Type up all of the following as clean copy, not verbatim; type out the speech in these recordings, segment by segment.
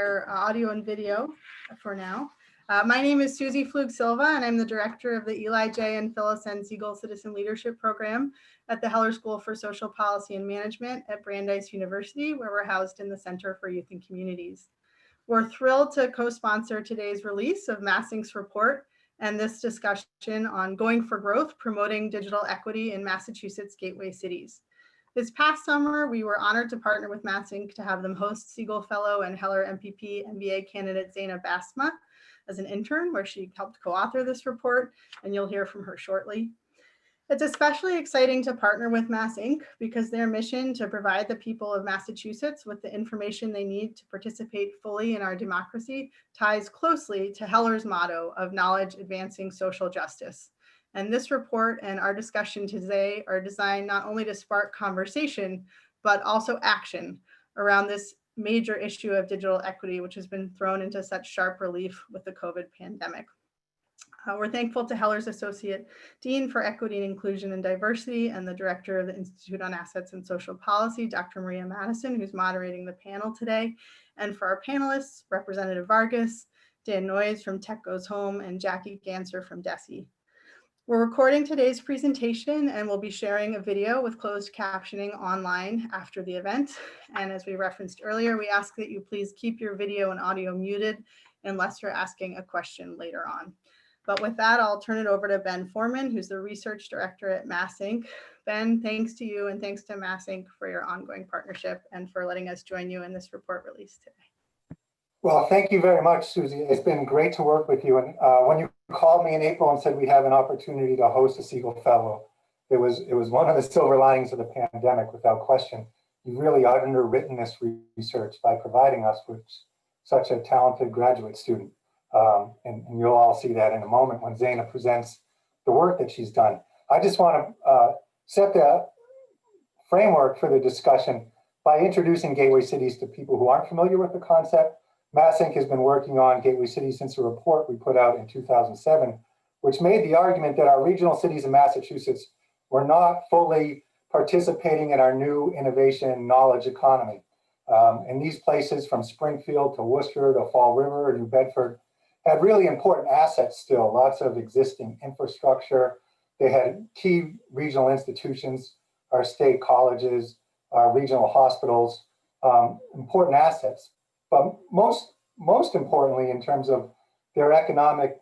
audio and video for now. My name is Susie Flug Silva, and I'm the director of the Eli J. and Phyllis N. Segal Citizen Leadership Program at the Heller School for Social Policy and Management at Brandeis University, where we're housed in the Center for Youth and Communities. We're thrilled to co-sponsor today's release of MassINC's report and this discussion on going for growth, promoting digital equity in Massachusetts gateway cities. This past summer, we were honored to partner with MassINC to have them host Segal Fellow and Heller MPP MBA candidate Zayna Basma as an intern, where she helped co-author this report, and you'll hear from her shortly. It's especially exciting to partner with MassINC because their mission to provide the people of Massachusetts with the information they need to participate fully in our democracy ties closely to Heller's motto of knowledge advancing social justice. And this report and our discussion today are designed not only to spark conversation, but also action around this major issue of digital equity, which has been thrown into such sharp relief with the COVID pandemic. We're thankful to Heller's Associate Dean for Equity and Inclusion and Diversity and the Director of the Institute on Assets and Social Policy, Dr. Maria Madison, who's moderating the panel today. And for our panelists, Representative Vargas, Dan Noyes from Tech Goes Home, and Jackie Gantzer from DESE. We're recording today's presentation and we'll be sharing a video with closed captioning online after the event. And as we referenced earlier, we ask that you please keep your video and audio muted unless you're asking a question later on. But with that, I'll turn it over to Ben Foreman, who's the research director at MassINC. Ben, thanks to you and thanks to MassINC for your ongoing partnership and for letting us join you in this report release today. Well, thank you very much, Susie. It's been great to work with you. And when you called me in April and said we have an opportunity to host a Segal Fellow, it was one of the silver linings of the pandemic, without question. You've really underwritten this research by providing us with such a talented graduate student. And you'll all see that in a moment when Zayna presents the work that she's done. I just want to set the framework for the discussion by introducing gateway cities to people who aren't familiar with the concept. MassINC has been working on gateway cities since a report we put out in 2007, which made the argument that our regional cities in Massachusetts were not fully participating in our new innovation knowledge economy. And these places, from Springfield to Worcester to Fall River, New Bedford, had really important assets still, lots of existing infrastructure. They had key regional institutions, our state colleges, our regional hospitals, important assets. But most importantly, in terms of their economic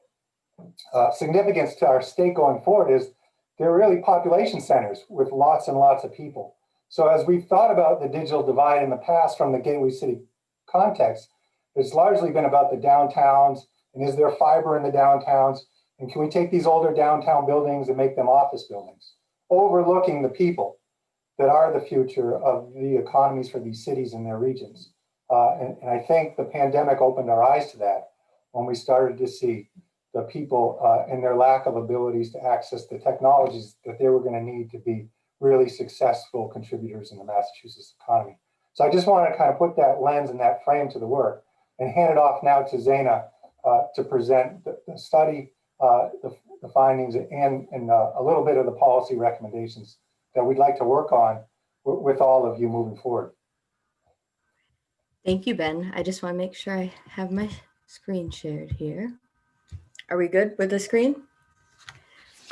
significance to our state going forward, is they're really population centers with lots and lots of people. So as we've thought about the digital divide in the past from the gateway city context, it's largely been about the downtowns, and is there fiber in the downtowns, and can we take these older downtown buildings and make them office buildings, overlooking the people that are the future of the economies for these cities and their regions. And I think the pandemic opened our eyes to that when we started to see the people and their lack of abilities to access the technologies that they were going to need to be really successful contributors in the Massachusetts economy. So I just want to kind of put that lens and that frame to the work and hand it off now to Zayna to present the study, the findings, and a little bit of the policy recommendations that we'd like to work on with all of you moving forward. Thank you, Ben. I just want to make sure I have my screen shared here. Are we good with the screen?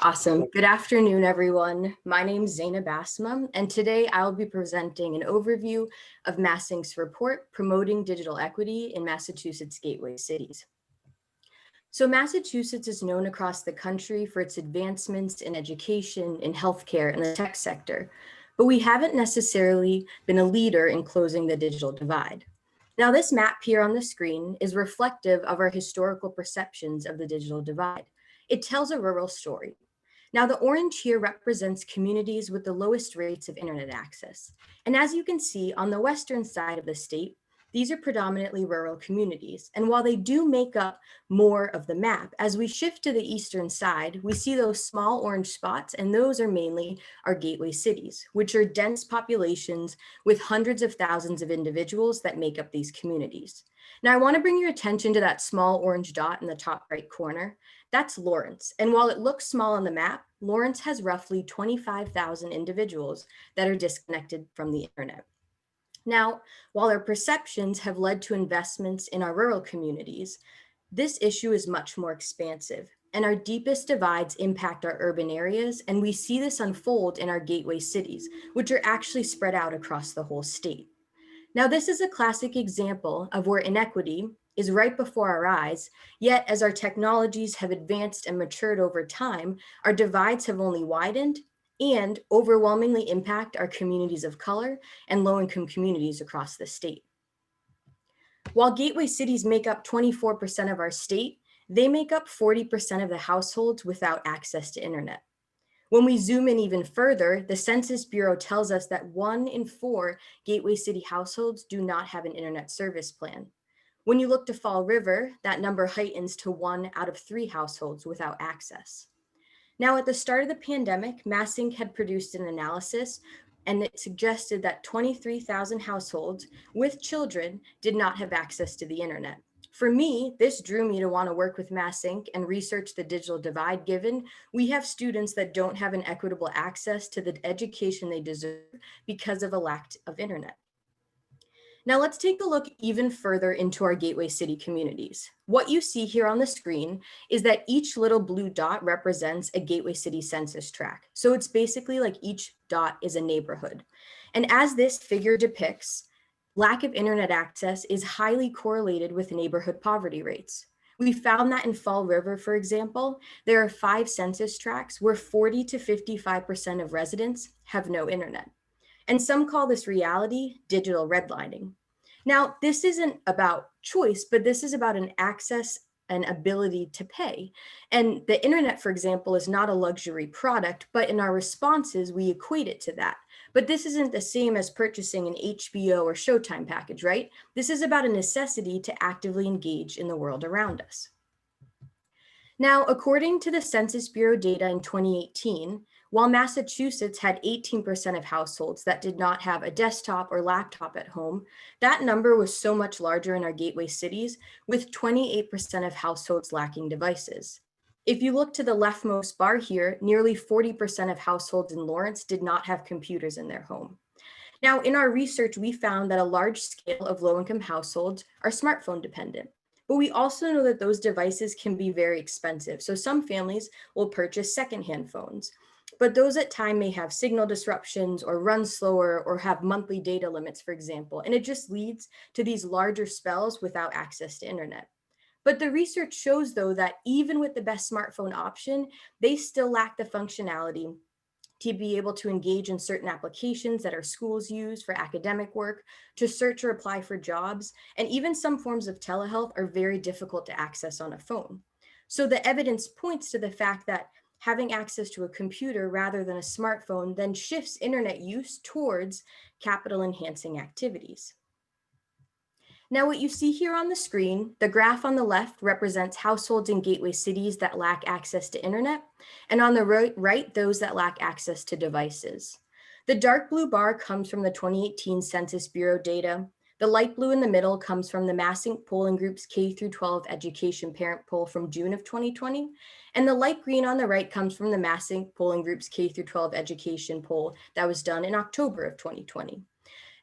Awesome. Good afternoon, everyone. My name is Zayna Basma, and today I'll be presenting an overview of MassINC's report, Promoting Digital Equity in Massachusetts Gateway Cities. So Massachusetts is known across the country for its advancements in education, in healthcare, and the tech sector, but we haven't necessarily been a leader in closing the digital divide. Now, this map here on the screen is reflective of our historical perceptions of the digital divide. It tells a rural story. Now, the orange here represents communities with the lowest rates of internet access. And as you can see on the western side of the state, these are predominantly rural communities. And while they do make up more of the map, as we shift to the eastern side, we see those small orange spots, and those are mainly our gateway cities, which are dense populations with hundreds of thousands of individuals that make up these communities. Now, I want to bring your attention to that small orange dot in the top right corner. That's Lawrence. And while it looks small on the map, Lawrence has roughly 25,000 individuals that are disconnected from the internet. Now, while our perceptions have led to investments in our rural communities, this issue is much more expansive, and our deepest divides impact our urban areas, and we see this unfold in our gateway cities, which are actually spread out across the whole state. Now, this is a classic example of where inequity is right before our eyes, yet as our technologies have advanced and matured over time, our divides have only widened and overwhelmingly impact our communities of color and low-income communities across the state. While gateway cities make up 24% of our state, they make up 40% of the households without access to internet. When we zoom in even further, the Census Bureau tells us that 1 in 4 gateway city households do not have an internet service plan. When you look to Fall River, that number heightens to 1 out of 3 households without access. Now, at the start of the pandemic, MassINC had produced an analysis, and it suggested that 23,000 households with children did not have access to the internet. For me, this drew me to want to work with MassINC and research the digital divide, given we have students that don't have an equitable access to the education they deserve because of a lack of internet. Now let's take a look even further into our gateway city communities. What you see here on the screen is that each little blue dot represents a gateway city census tract. So it's basically like each dot is a neighborhood. And as this figure depicts, lack of internet access is highly correlated with neighborhood poverty rates. We found that in Fall River, for example, there are 5 census tracts where 40 to 55% of residents have no internet. And some call this reality digital redlining. Now, this isn't about choice, but this is about an access and ability to pay. And the internet, for example, is not a luxury product, but in our responses, we equate it to that. But this isn't the same as purchasing an HBO or Showtime package, right? This is about a necessity to actively engage in the world around us. Now, according to the Census Bureau data in 2018, while Massachusetts had 18% of households that did not have a desktop or laptop at home, that number was so much larger in our gateway cities, with 28% of households lacking devices. If you look to the leftmost bar here, nearly 40% of households in Lawrence did not have computers in their home. Now, in our research, we found that a large scale of low-income households are smartphone dependent. But we also know that those devices can be very expensive. So some families will purchase secondhand phones, but those at time may have signal disruptions or run slower or have monthly data limits, for example. And it just leads to these larger spells without access to internet. But the research shows, though, that even with the best smartphone option, they still lack the functionality to be able to engage in certain applications that our schools use for academic work, to search or apply for jobs, and even some forms of telehealth are very difficult to access on a phone. So the evidence points to the fact that having access to a computer rather than a smartphone then shifts internet use towards capital enhancing activities. Now, what you see here on the screen, the graph on the left represents households in gateway cities that lack access to internet, and on the right, those that lack access to devices. The dark blue bar comes from the 2018 Census Bureau data. The light blue in the middle comes from the MassINC polling group's K-12 education parent poll from June of 2020. And the light green on the right comes from the MassINC polling group's K-12 education poll that was done in October of 2020.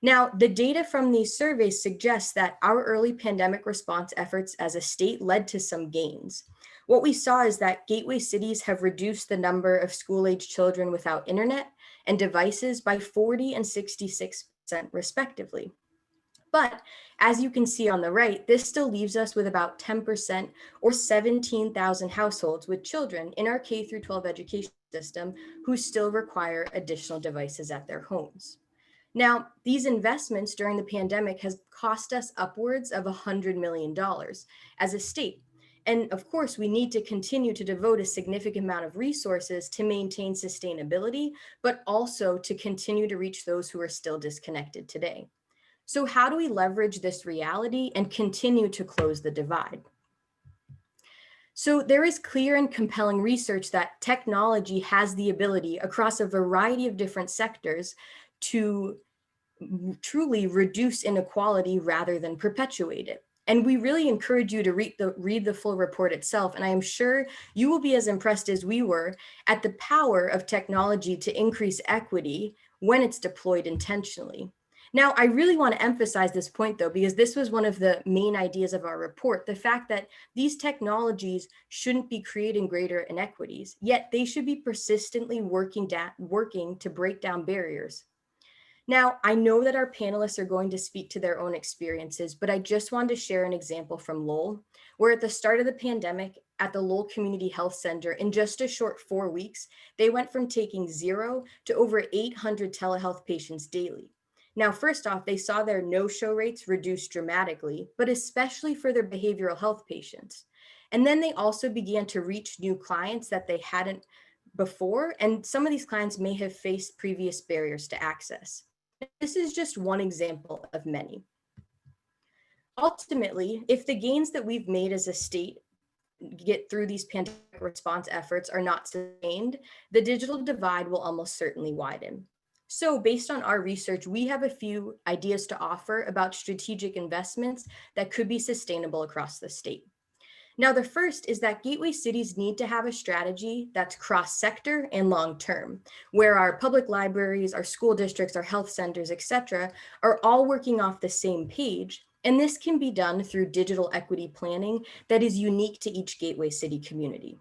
Now, the data from these surveys suggests that our early pandemic response efforts as a state led to some gains. What we saw is that gateway cities have reduced the number of school-age children without internet and devices by 40 and 66% respectively. But as you can see on the right, this still leaves us with about 10% or 17,000 households with children in our K-12 education system who still require additional devices at their homes. Now, these investments during the pandemic has cost us upwards of $100 million as a state. And of course, we need to continue to devote a significant amount of resources to maintain sustainability, but also to continue to reach those who are still disconnected today. So how do we leverage this reality and continue to close the divide? So there is clear and compelling research that technology has the ability across a variety of different sectors to truly reduce inequality rather than perpetuate it. And we really encourage you to read the full report itself. And I am sure you will be as impressed as we were at the power of technology to increase equity when it's deployed intentionally. Now, I really want to emphasize this point, though, because this was one of the main ideas of our report, the fact that these technologies shouldn't be creating greater inequities, yet they should be persistently working to break down barriers. Now, I know that our panelists are going to speak to their own experiences, but I just wanted to share an example from Lowell, where at the start of the pandemic at the Lowell Community Health Center, in just a short 4 weeks, they went from taking 0 to over 800 telehealth patients daily. Now, first off, they saw their no-show rates reduce dramatically, but especially for their behavioral health patients. And then they also began to reach new clients that they hadn't before, and some of these clients may have faced previous barriers to access. This is just one example of many. Ultimately, if the gains that we've made as a state get through these pandemic response efforts are not sustained, the digital divide will almost certainly widen. So based on our research, we have a few ideas to offer about strategic investments that could be sustainable across the state. Now, the first is that gateway cities need to have a strategy that's cross-sector and long-term, where our public libraries, our school districts, our health centers, et cetera, are all working off the same page. And this can be done through digital equity planning that is unique to each gateway city community.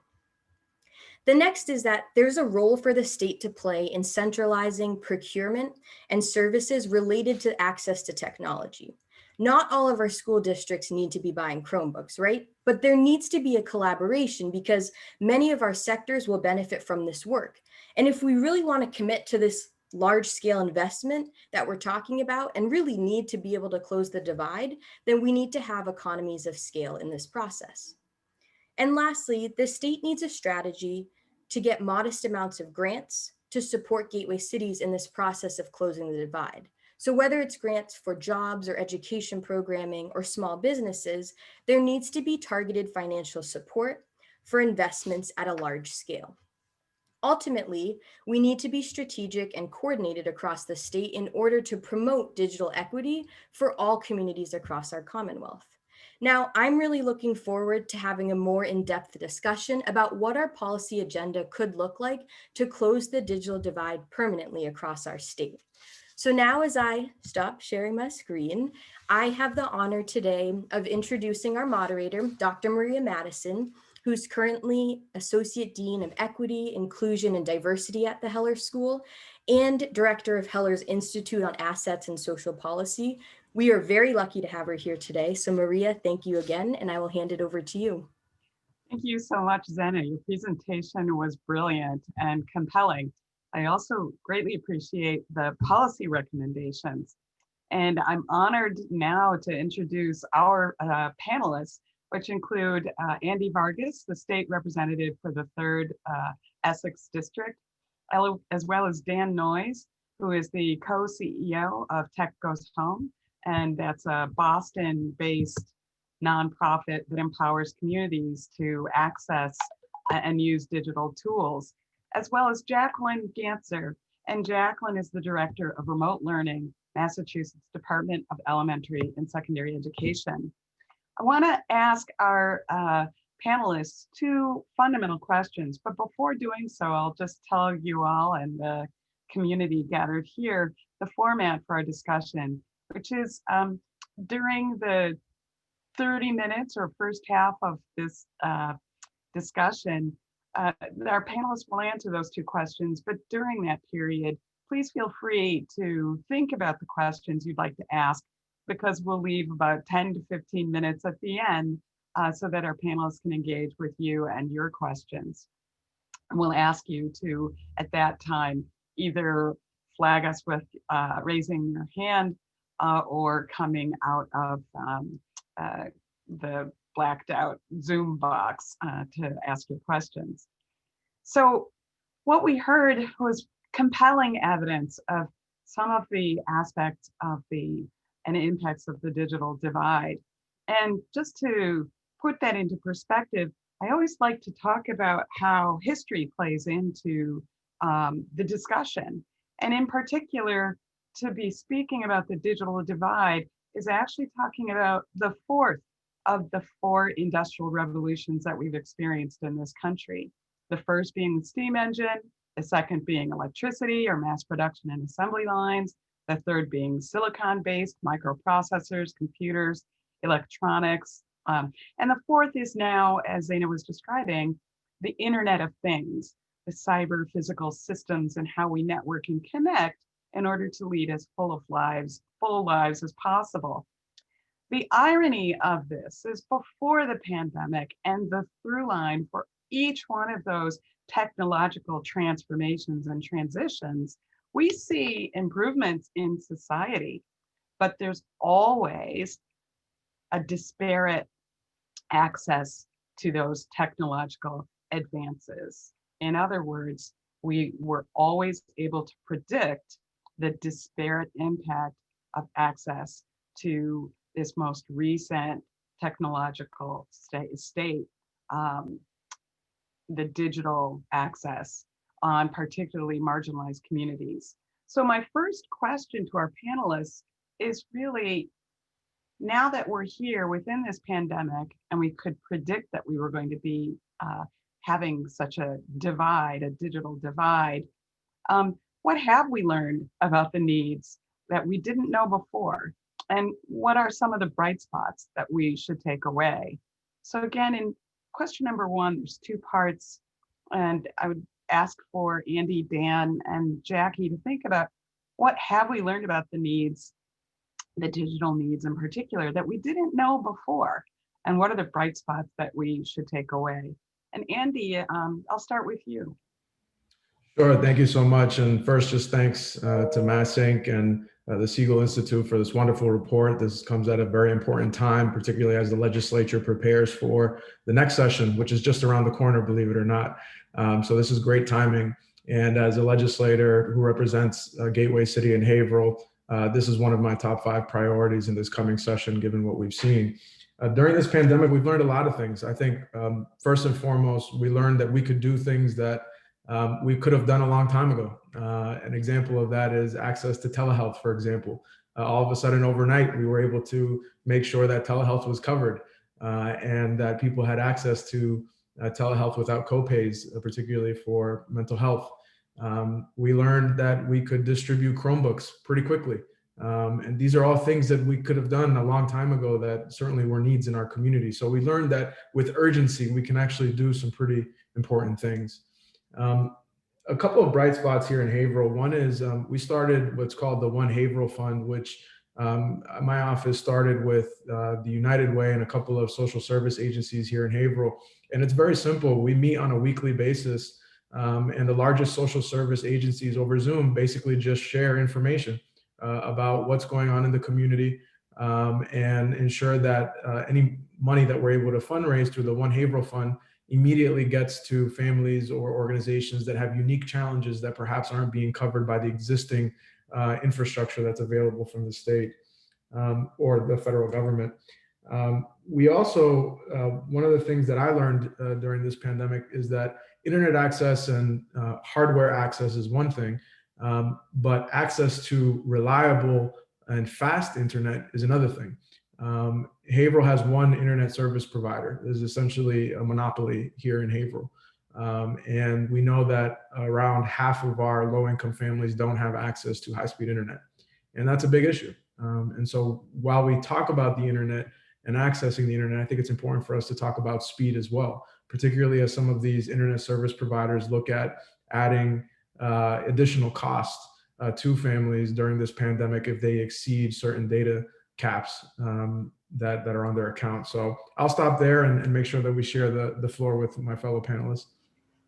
The next is that there's a role for the state to play in centralizing procurement and services related to access to technology. Not all of our school districts need to be buying Chromebooks, right? But there needs to be a collaboration because many of our sectors will benefit from this work. And if we really want to commit to this large scale investment that we're talking about and really need to be able to close the divide, then we need to have economies of scale in this process. And lastly, the state needs a strategy to get modest amounts of grants to support gateway cities in this process of closing the divide. So whether it's grants for jobs or education programming or small businesses, there needs to be targeted financial support for investments at a large scale. Ultimately, we need to be strategic and coordinated across the state in order to promote digital equity for all communities across our Commonwealth. Now, I'm really looking forward to having a more in-depth discussion about what our policy agenda could look like to close the digital divide permanently across our state. So now as I stop sharing my screen, I have the honor today of introducing our moderator, Dr. Maria Madison, who's currently Associate Dean of Equity, Inclusion, and Diversity at the Heller School and Director of Heller's Institute on Assets and Social Policy. We are very lucky to have her here today. So Maria, thank you again, and I will hand it over to you. Thank you so much, Zayna. Your presentation was brilliant and compelling. I also greatly appreciate the policy recommendations. And I'm honored now to introduce our panelists, which include Andy Vargas, the state representative for the 3rd Essex district, as well as Dan Noyes, who is the co-CEO of Tech Goes Home. And that's a Boston-based nonprofit that empowers communities to access and use digital tools, as well as Jacqulyn Gantzer. And Jacqulyn is the Director of Remote Learning, Massachusetts Department of Elementary and Secondary Education. I want to ask our panelists 2 fundamental questions, but before doing so, I'll just tell you all and the community gathered here the format for our discussion, which is during the 30 minutes or first half of this discussion, our panelists will answer those 2 questions, but during that period, please feel free to think about the questions you'd like to ask, because we'll leave about 10 to 15 minutes at the end so that our panelists can engage with you and your questions. And we'll ask you to, at that time, either flag us with raising your hand or coming out of the blacked out Zoom box to ask your questions. So what we heard was compelling evidence of some of the aspects of and impacts of the digital divide. And just to put that into perspective, I always like to talk about how history plays into the discussion. And in particular, to be speaking about the digital divide is actually talking about the 4th of the 4 industrial revolutions that we've experienced in this country. The first being the steam engine, the second being electricity or mass production and assembly lines, the third being silicon-based microprocessors, computers, electronics. And the fourth is now, as Zayna was describing, the Internet of Things, the cyber physical systems and how we network and connect in order to lead as full lives as possible. The irony of this is before the pandemic and the through line for each one of those technological transformations and transitions, we see improvements in society, but there's always a disparate access to those technological advances. In other words, we were always able to predict the disparate impact of access to this most recent technological state, the digital access on particularly marginalized communities. So my first question to our panelists is really, now that we're here within this pandemic and we could predict that we were going to be having such a divide, a digital divide, what have we learned about the needs that we didn't know before? And what are some of the bright spots that we should take away? So again, in question number one, there's two parts, and I would ask for Andy, Dan, and Jackie to think about what have we learned about the needs, the digital needs in particular, that we didn't know before, and what are the bright spots that we should take away? And Andy, I'll start with you. Sure, thank you so much. And first, just thanks to MassINC and the Segal Institute for this wonderful report. This comes at a very important time, particularly as the legislature prepares for the next session, which is just around the corner, believe it or not. So this is great timing. And as a legislator who represents Gateway City and Haverhill, this is one of my top 5 priorities in this coming session, given what we've seen. During this pandemic, we've learned a lot of things. I think first and foremost, we learned that we could do things that we could have done a long time ago. An example of that is access to telehealth, for example. All of a sudden overnight, we were able to make sure that telehealth was covered and that people had access to telehealth without copays, particularly for mental health. We learned that we could distribute Chromebooks pretty quickly. And these are all things that we could have done a long time ago that certainly were needs in our community. So we learned that with urgency, we can actually do some pretty important things. A couple of bright spots here in Haverhill. One is we started what's called the One Haverhill Fund, which my office started with the United Way and a couple of social service agencies here in Haverhill. And it's very simple. We meet on a weekly basis, and the largest social service agencies over Zoom basically just share information about what's going on in the community and ensure that any money that we're able to fundraise through the One Haverhill Fund immediately gets to families or organizations that have unique challenges that perhaps aren't being covered by the existing infrastructure that's available from the state or the federal government. We also, one of the things that I learned during this pandemic is that internet access and hardware access is one thing, but access to reliable and fast internet is another thing. Haverhill has one internet service provider. There's essentially a monopoly here in Haverhill. And we know that around half of our low-income families don't have access to high-speed internet. And that's a big issue. And so while we talk about the internet and accessing the internet, I think it's important for us to talk about speed as well, particularly as some of these internet service providers look at adding additional costs to families during this pandemic if they exceed certain data caps that are on their account. So I'll stop there and make sure that we share the floor with my fellow panelists.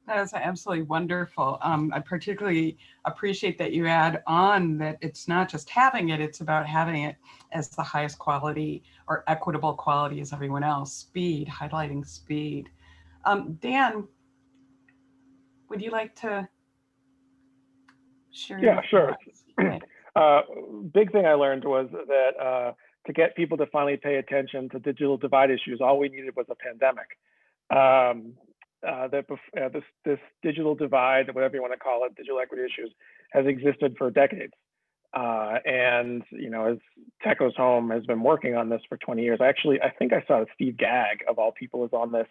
That is absolutely wonderful. I particularly appreciate that you add on that it's not just having it, it's about having it as the highest quality or equitable quality as everyone else. Speed, highlighting speed. Dan, would you like to share? Yeah, sure. Big thing I learned was that to get people to finally pay attention to digital divide issues, all we needed was a pandemic. This digital divide, whatever you want to call it, digital equity issues, has existed for decades. And as Tech Goes Home has been working on this for 20 years. I think I saw Steve Gagg, of all people, was on this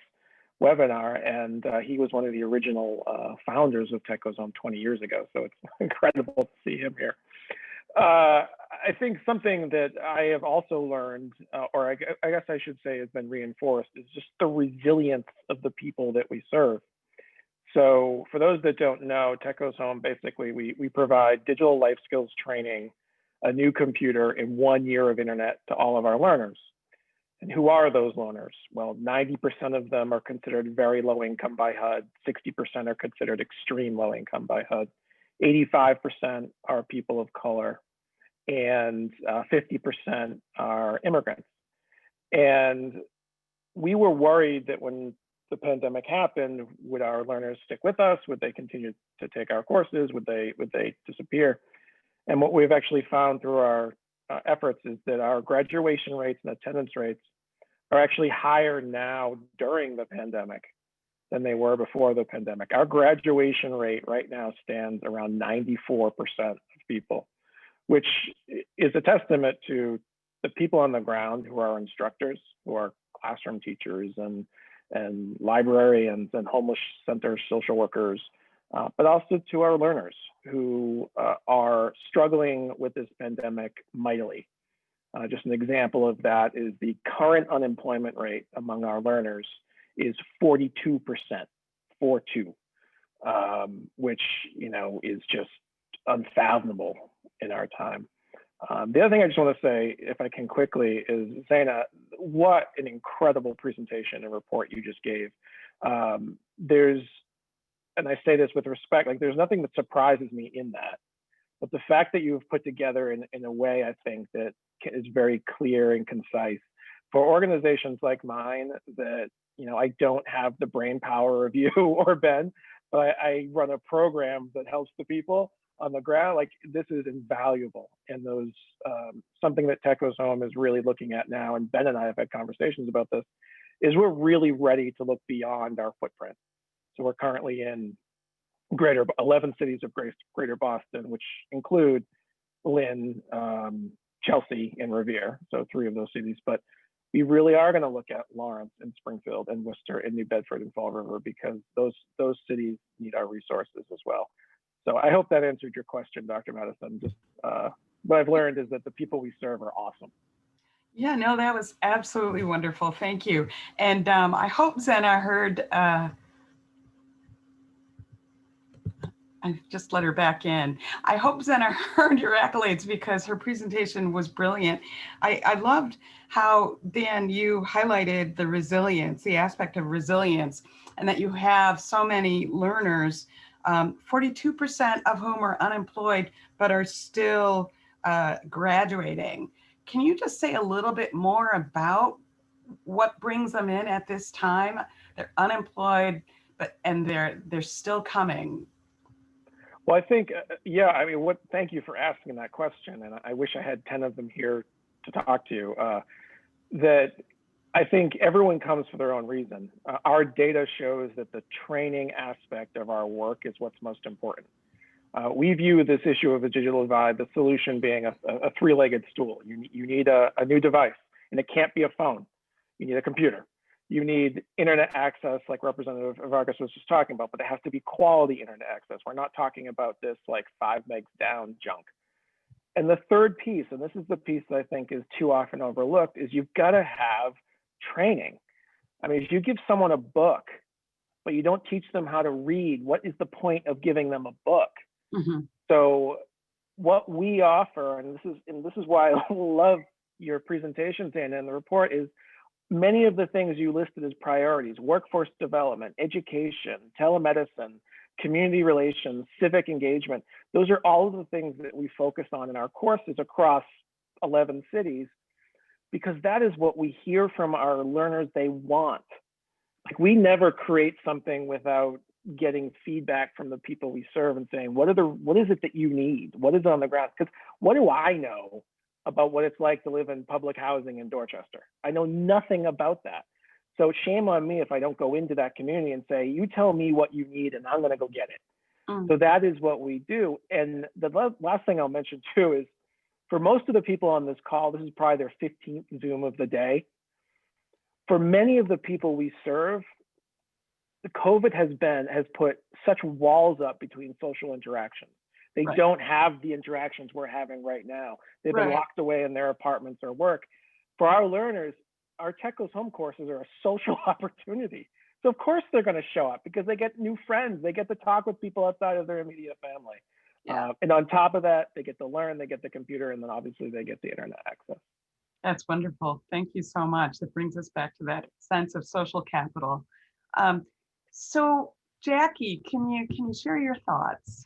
webinar, and he was one of the original founders of Tech Goes Home 20 years ago. So it's incredible to see him here. I think something that I have also learned, or I guess I should say has been reinforced, is just the resilience of the people that we serve. So for those that don't know, Tech Goes Home, basically, we provide digital life skills training, a new computer, and 1 year of internet to all of our learners. And who are those learners? Well, 90% of them are considered very low income by HUD, 60% are considered extreme low income by HUD, 85% are people of color, and 50% are immigrants. And we were worried that when the pandemic happened, would our learners stick with us? Would they continue to take our courses? Would they disappear? And what we've actually found through our efforts is that our graduation rates and attendance rates are actually higher now during the pandemic than they were before the pandemic. Our graduation rate right now stands around 94% of people, which is a testament to the people on the ground who are instructors, who are classroom teachers and librarians and homeless center social workers, but also to our learners who are struggling with this pandemic mightily. Just an example of that is the current unemployment rate among our learners is 42%, 42, which is just unfathomable in our time. The other thing I just want to say, if I can quickly, is Zayna, what an incredible presentation and report you just gave. And I say this with respect, like there's nothing that surprises me in that, but the fact that you've put together in a way, I think, that is very clear and concise for organizations like mine that, I don't have the brain power of you or Ben, but I run a program that helps the people on the ground. Like, this is invaluable. And those, something that Tech Goes Home is really looking at now, and Ben and I have had conversations about this, is we're really ready to look beyond our footprint. So we're currently in 11 cities of greater Boston, which include Lynn, Chelsea, and Revere. So 3 of those cities, but we really are going to look at Lawrence and Springfield and Worcester and New Bedford and Fall River, because those cities need our resources as well. So I hope that answered your question, Dr. Madison. Just what I've learned is that the people we serve are awesome. Yeah, no, that was absolutely wonderful. Thank you. And I hope Zayna heard, I just let her back in. I hope Zayna heard your accolades, because her presentation was brilliant. I loved how, Dan, you highlighted the resilience, the aspect of resilience, and that you have so many learners, 42% of whom are unemployed, but are still graduating. Can you just say a little bit more about what brings them in at this time? They're unemployed, and they're still coming. Well, I think, yeah, I mean, thank you for asking that question. And I wish I had 10 of them here to talk to you. That I think everyone comes for their own reason. Our data shows that the training aspect of our work is what's most important. We view this issue of the digital divide, the solution being a 3-legged stool. You need a new device, and it can't be a phone. You need a computer. You need internet access, like Representative Vargas was just talking about, but it has to be quality internet access. We're not talking about this like 5 megs down junk. And the third piece, and this is the piece that I think is too often overlooked, is you've got to have training. I mean, if you give someone a book, but you don't teach them how to read, what is the point of giving them a book? Mm-hmm. So what we offer, and this is why I love your presentation, Dan, and the report, is many of the things you listed as priorities: workforce development, education, telemedicine, community relations, civic engagement. Those are all of the things that we focus on in our courses across 11 cities, because that is what we hear from our learners they want. Like, we never create something without getting feedback from the people we serve and saying, what is it that you need? What is on the ground? Because what do I know about what it's like to live in public housing in Dorchester? I know nothing about that. So shame on me if I don't go into that community and say, you tell me what you need and I'm going to go get it. So that is what we do. And the last thing I'll mention too is, for most of the people on this call, this is probably their 15th Zoom of the day. For many of the people we serve, the COVID has put such walls up between social interactions. They Right. don't have the interactions we're having right now. They've been Right. locked away in their apartments or work. For our learners, our Tech Goes Home courses are a social opportunity. So of course they're going to show up because they get new friends. They get to talk with people outside of their immediate family. Yeah. And on top of that, they get to learn, they get the computer, and then obviously they get the internet access. That's wonderful. Thank you so much. That brings us back to that sense of social capital. So Jackie, can you share your thoughts?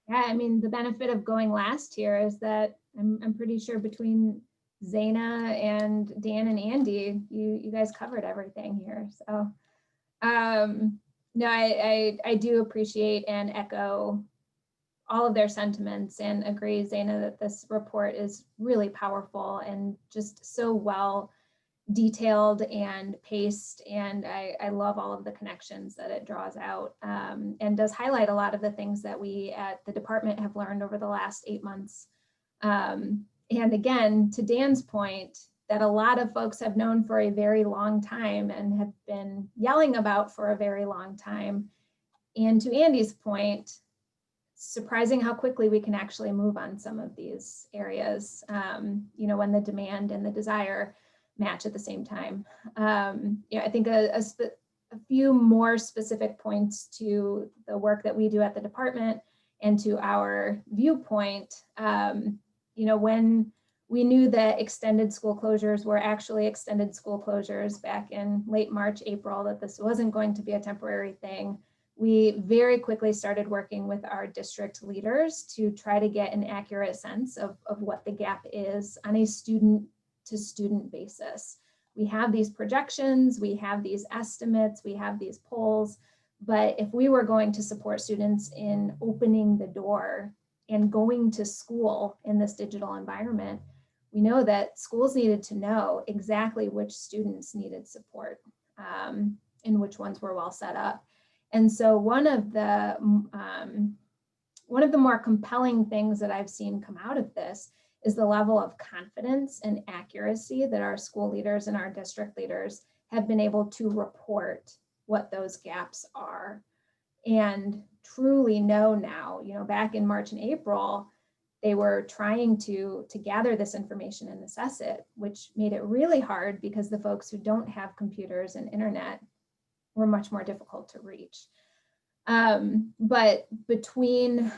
Yeah, I mean, the benefit of going last here is that I'm pretty sure between Zayna and Dan and Andy, you guys covered everything here. So no, I do appreciate and echo all of their sentiments and agree, Zayna, that this report is really powerful and just so well detailed and paced. And I love all of the connections that it draws out and does highlight a lot of the things that we at the department have learned over the last 8 months. And again, to Dan's point, that a lot of folks have known for a very long time and have been yelling about for a very long time. And to Andy's point, surprising how quickly we can actually move on some of these areas, you know, when the demand and the desire match at the same time. Yeah, I think a few more specific points to the work that we do at the department and to our viewpoint, you know, when we knew that extended school closures were actually extended school closures back in late March, April, that this wasn't going to be a temporary thing, we very quickly started working with our district leaders to try to get an accurate sense of what the gap is on a student to student basis. We have these projections, we have these estimates, we have these polls, but if we were going to support students in opening the door and going to school in this digital environment, we know that schools needed to know exactly which students needed support and which ones were well set up. And so one of the more compelling things that I've seen come out of this is the level of confidence and accuracy that our school leaders and our district leaders have been able to report what those gaps are and truly know now. You know, back in March and April, they were trying to gather this information and assess it, which made it really hard because the folks who don't have computers and internet were much more difficult to reach. But between,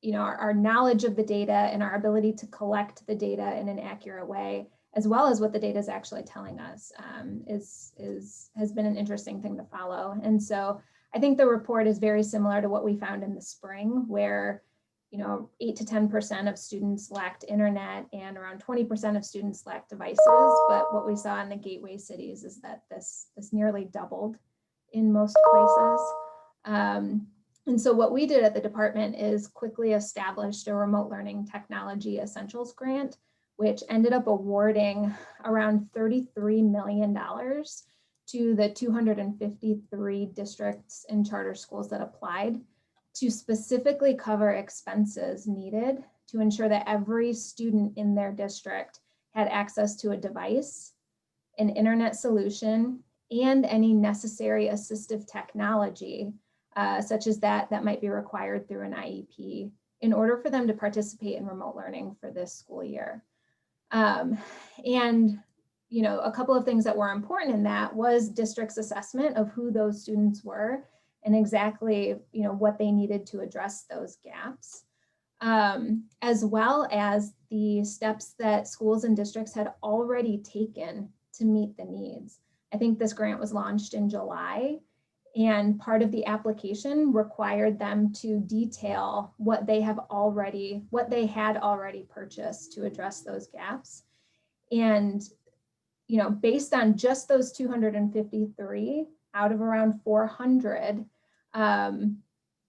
you know, our knowledge of the data and our ability to collect the data in an accurate way, as well as what the data is actually telling us, has been an interesting thing to follow. And so I think the report is very similar to what we found in the spring, where, you know, 8 to 10% of students lacked internet and around 20% of students lacked devices. But what we saw in the gateway cities is that this nearly doubled in most places. And so what we did at the department is quickly established a remote learning technology essentials grant, which ended up awarding around $33 million to the 253 districts and charter schools that applied to specifically cover expenses needed to ensure that every student in their district had access to a device, an internet solution, and any necessary assistive technology, such as that might be required through an IEP, in order for them to participate in remote learning for this school year. And, you know, a couple of things that were important in that was district's assessment of who those students were and exactly, you know, what they needed to address those gaps, as well as the steps that schools and districts had already taken to meet the needs. I think this grant was launched in July, and part of the application required them to detail what they had already purchased to address those gaps. And, you know, based on just those 253 out of around 400,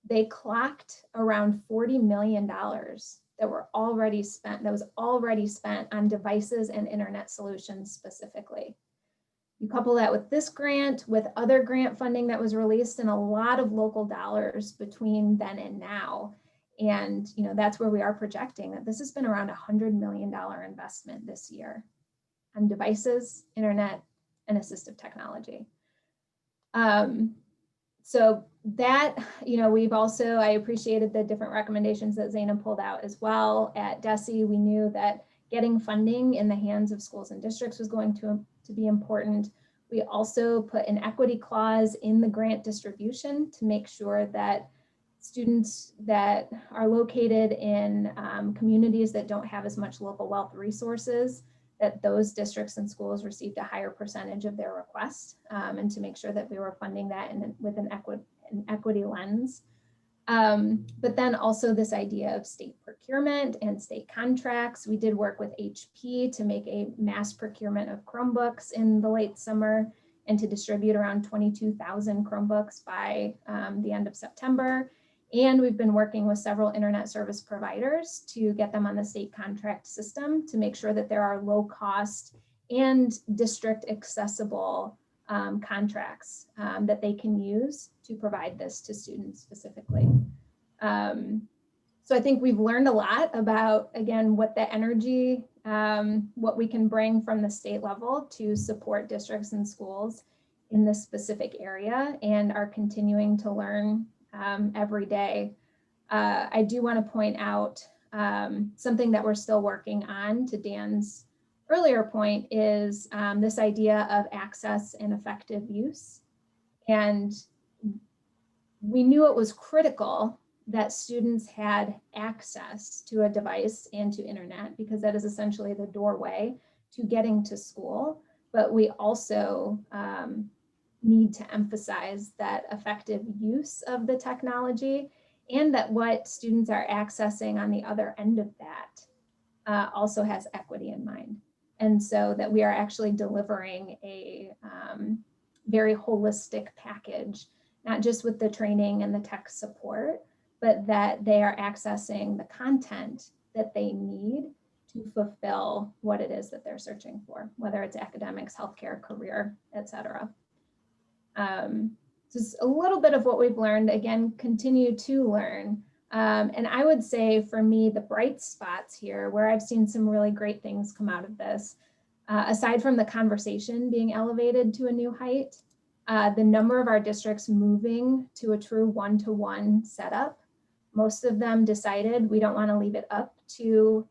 they clocked around $40 million that was already spent on devices and internet solutions specifically. You couple that with this grant, with other grant funding that was released, and a lot of local dollars between then and now. And, you know, that's where we are projecting that this has been around $100 million investment this year on devices, internet, and assistive technology. So that, we've also, I appreciated the different recommendations that Zayna pulled out as well. At DESE, we knew that getting funding in the hands of schools and districts was going to be important. We also put an equity clause in the grant distribution to make sure that students that are located in communities that don't have as much local wealth resources, that those districts and schools received a higher percentage of their request, and to make sure that we were funding that with an equity lens. But then also this idea of state procurement and state contracts. We did work with HP to make a mass procurement of Chromebooks in the late summer and to distribute around 22,000 Chromebooks by the end of September. And we've been working with several internet service providers to get them on the state contract system to make sure that there are low cost and district accessible contracts that they can use to provide this to students specifically. So I think we've learned a lot about, again, what the energy, what we can bring from the state level to support districts and schools in this specific area, and are continuing to learn every day. I do want to point out something that we're still working on, to Dan's earlier point, is this idea of access and effective use. And we knew it was critical that students had access to a device and to internet, because that is essentially the doorway to getting to school. But we also need to emphasize that effective use of the technology, and that what students are accessing on the other end of that also has equity in mind. And so that we are actually delivering a very holistic package, not just with the training and the tech support, but that they are accessing the content that they need to fulfill what it is that they're searching for, whether it's academics, healthcare, career, et cetera. Just a little bit of what we've learned, again, continue to learn. And I would say for me, the bright spots here, where I've seen some really great things come out of this, aside from the conversation being elevated to a new height, the number of our districts moving to a true one-to-one setup. Most of them decided we don't want to leave it up to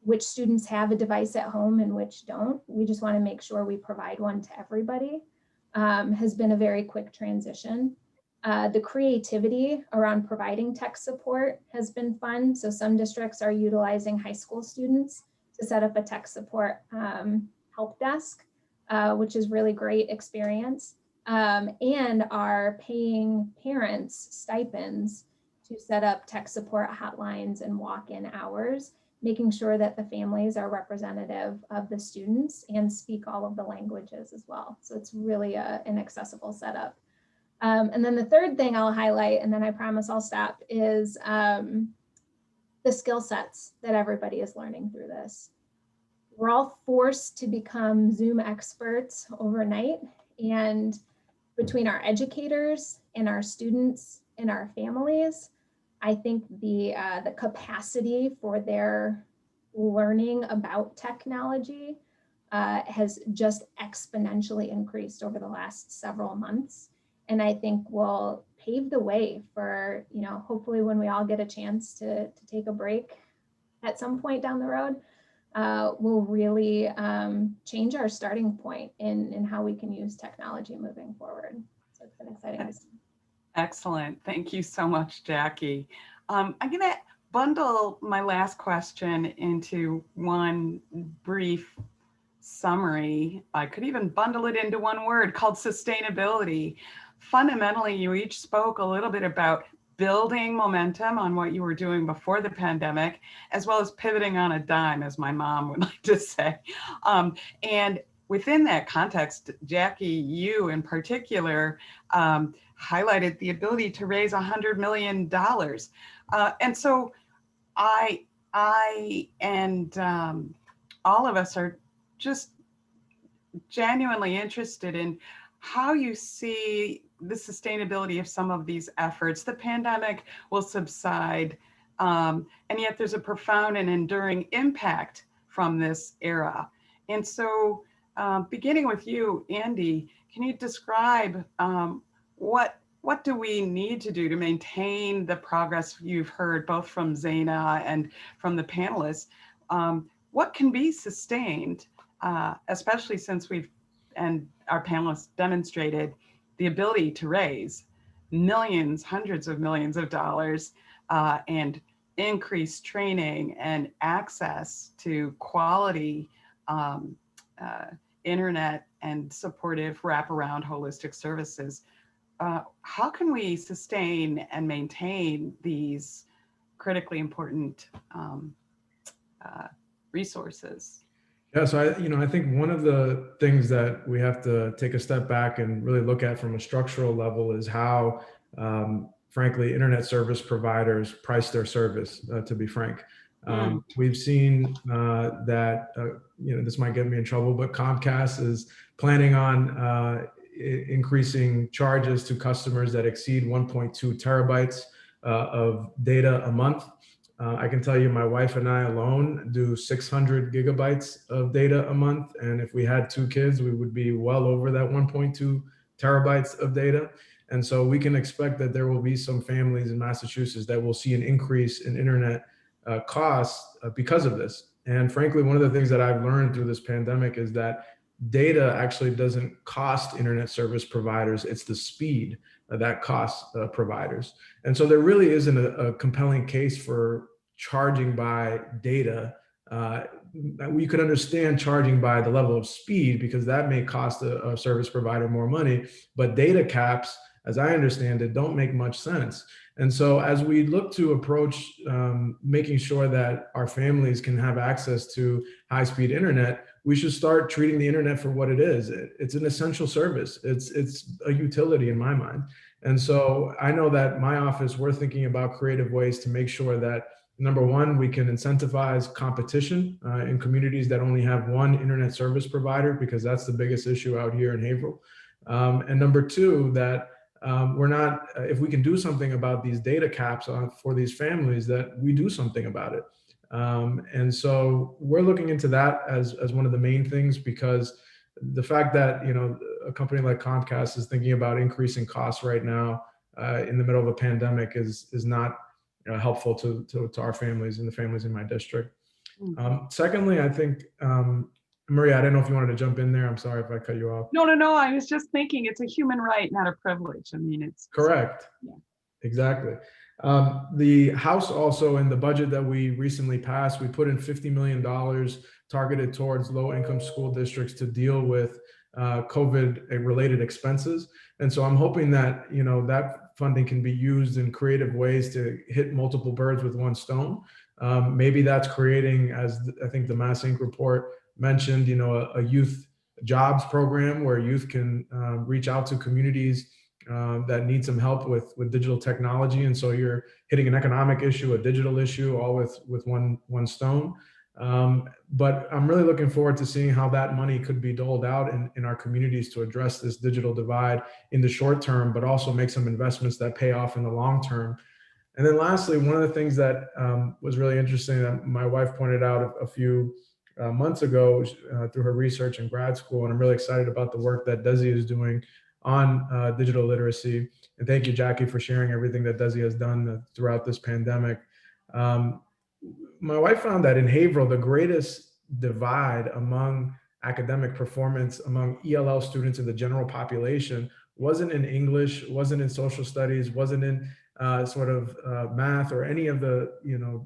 which students have a device at home and which don't. We just want to make sure we provide one to everybody. Has been a very quick transition. The creativity around providing tech support has been fun. So some districts are utilizing high school students to set up a tech support help desk, which is really great experience, and are paying parents stipends to set up tech support hotlines and walk-in hours, making sure that the families are representative of the students and speak all of the languages as well. So it's really an accessible setup. And then the third thing I'll highlight, and then I promise I'll stop, is the skill sets that everybody is learning through this. We're all forced to become Zoom experts overnight, and between our educators and our students and our families, I think the capacity for their learning about technology has just exponentially increased over the last several months. And I think will pave the way for, hopefully when we all get a chance to take a break at some point down the road, will really change our starting point in how we can use technology moving forward. So it's been exciting. Excellent. Thank you so much, Jackie. I'm going to bundle my last question into one brief summary. I could even bundle it into one word called sustainability. Fundamentally, you each spoke a little bit about building momentum on what you were doing before the pandemic, as well as pivoting on a dime, as my mom would like to say. And within that context, Jackie, you in particular, highlighted the ability to raise $100 million. And so I and all of us are just genuinely interested in how you see the sustainability of some of these efforts. The pandemic will subside, and yet there's a profound and enduring impact from this era. And so beginning with you, Andy, can you describe what what do we need to do to maintain the progress you've heard both from Zayna and from the panelists? What can be sustained, especially since our panelists demonstrated the ability to raise millions, hundreds of millions of dollars and increase training and access to quality internet and supportive wraparound holistic services. How can we sustain and maintain these critically important resources? Yeah, so I think one of the things that we have to take a step back and really look at from a structural level is how, frankly, internet service providers price their service. To be frank, we've seen that this might get me in trouble, but Comcast is planning on increasing charges to customers that exceed 1.2 terabytes of data a month. I can tell you my wife and I alone do 600 gigabytes of data a month. And if we had 2 kids, we would be well over that 1.2 terabytes of data. And so we can expect that there will be some families in Massachusetts that will see an increase in internet costs because of this. And frankly, one of the things that I've learned through this pandemic is that data actually doesn't cost internet service providers. It's the speed that costs providers. And so there really isn't a compelling case for charging by data. We could understand charging by the level of speed because that may cost a service provider more money, but data caps, as I understand it, don't make much sense. And so as we look to approach making sure that our families can have access to high-speed internet, we should start treating the internet for what it is. It's an essential service. It's a utility in my mind. And so I know that my office, we're thinking about creative ways to make sure that, number one, we can incentivize competition in communities that only have one internet service provider, because that's the biggest issue out here in Haverhill. And number two, that if we can do something about these data caps for these families, that we do something about it. And so we're looking into that as one of the main things, because the fact that, a company like Comcast is thinking about increasing costs right now in the middle of a pandemic is not helpful to our families and the families in my district. Secondly, I think, Maria, I don't know if you wanted to jump in there. I'm sorry if I cut you off. No. I was just thinking it's a human right, not a privilege. I mean, it's correct. Yeah. Exactly. The House also, in the budget that we recently passed, we put in $50 million targeted towards low-income school districts to deal with COVID-related expenses. And so I'm hoping that, that funding can be used in creative ways to hit multiple birds with one stone. Maybe that's creating, as I think the MassINC report mentioned, a youth jobs program where youth can reach out to communities that need some help with digital technology. And so you're hitting an economic issue, a digital issue, all with one stone. But I'm really looking forward to seeing how that money could be doled out in our communities to address this digital divide in the short term, but also make some investments that pay off in the long term. And then lastly, one of the things that was really interesting that my wife pointed out a few months ago through her research in grad school, and I'm really excited about the work that Desi is doing on digital literacy. And thank you, Jackie, for sharing everything that Desi has done throughout this pandemic. My wife found that in Haverhill, the greatest divide among academic performance among ELL students in the general population wasn't in English, wasn't in social studies, wasn't in math or any of the